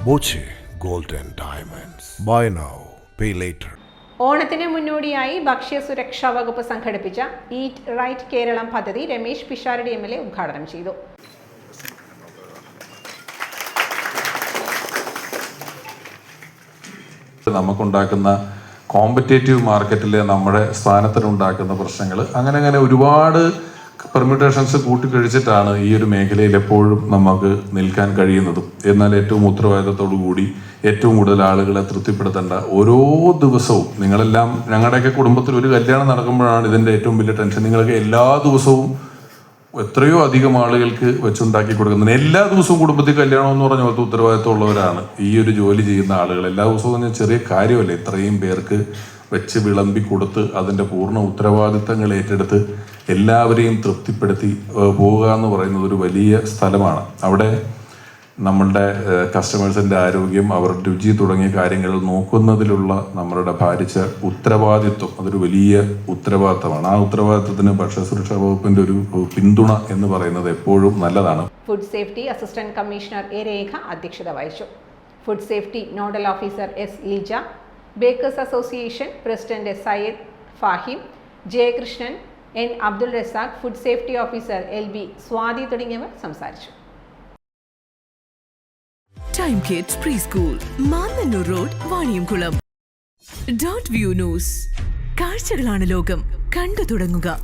Boche gold and diamonds. Buy now pay later. ഓണത്തിന് മുന്നോടിയായി ഭക്ഷ്യസുരക്ഷാ വകുപ്പ് സംഘടിപ്പിച്ച ഈറ്റ് റൈറ്റ് കേരളം പദ്ധതി രമേശ് പിഷാരടി MLA ഉദ്ഘാടനം ചെയ്തു. നമുക്കുണ്ടാക്കുന്ന കോമ്പറ്റേറ്റീവ് മാർക്കറ്റിൽ നമ്മുടെ സ്ഥാനത്തിനുണ്ടാക്കുന്ന പ്രശ്നങ്ങൾ അങ്ങനെ ഒരുപാട് പെർമ്യൂട്ടേഷൻസ് കൂട്ടിക്കഴിച്ചിട്ടാണ് ഈ ഒരു മേഖലയിൽ എപ്പോഴും നമുക്ക് നിൽക്കാൻ കഴിയുന്നതും. എന്നാൽ ഏറ്റവും ഉത്തരവാദിത്തത്തോടു കൂടി ഏറ്റവും കൂടുതൽ ആളുകളെ തൃപ്തിപ്പെടുത്തേണ്ട ഓരോ ദിവസവും നിങ്ങളെല്ലാം ഞങ്ങളുടെയൊക്കെ കുടുംബത്തിൽ ഒരു കല്യാണം നടക്കുമ്പോഴാണ് ഇതിൻ്റെ ഏറ്റവും വലിയ ടെൻഷൻ. നിങ്ങളൊക്കെ എല്ലാ ദിവസവും എത്രയോ അധികം ആളുകൾക്ക് വെച്ചുണ്ടാക്കി കൊടുക്കുന്നത്. എല്ലാ ദിവസവും കുടുംബത്തിൽ കല്യാണം എന്ന് പറഞ്ഞ പോലത്തെ ഉത്തരവാദിത്തമുള്ളവരാണ് ഈ ഒരു ജോലി ചെയ്യുന്ന ആളുകൾ. എല്ലാ ദിവസവും ചെറിയ കാര്യമല്ല, ഇത്രയും പേർക്ക് വെച്ച് വിളമ്പി കൊടുത്ത് അതിൻ്റെ പൂർണ്ണ ഉത്തരവാദിത്തങ്ങൾ ഏറ്റെടുത്ത് എല്ലാവരെയും തൃപ്തിപ്പെടുത്തി പോവുക എന്ന് പറയുന്നത് ഒരു വലിയ സ്ഥലമാണ്. അവിടെ നമ്മളുടെ കസ്റ്റമേഴ്സിൻ്റെ ആരോഗ്യം, അവരുടെ രുചി തുടങ്ങിയ കാര്യങ്ങൾ നോക്കുന്നതിലുള്ള നമ്മളുടെ ഭാരിച്ച ഉത്തരവാദിത്വം അതൊരു വലിയ ഉത്തരവാദിത്തമാണ്. ആ ഉത്തരവാദിത്വത്തിന് ഭക്ഷ്യസുരക്ഷാ വകുപ്പിൻ്റെ ഒരു പിന്തുണ എന്ന് പറയുന്നത് എപ്പോഴും നല്ലതാണ്. Food safety assistant commissioner A. Rekha അധ്യക്ഷത വഹിച്ചു. Food safety nodal officer S. Leeja, bakers association president Sayyid Fahim, Jayakrishnan, N. Abdul Razak, food safety officer LB Swathi തുടങ്ങിയവർ സംസാരിച്ചു. Time kids pre school, Mannannur road, Vaniyamkulam. .view news, കാഴ്ചകളാണ് ലോകം, കണ്ടു തുടങ്ങുക.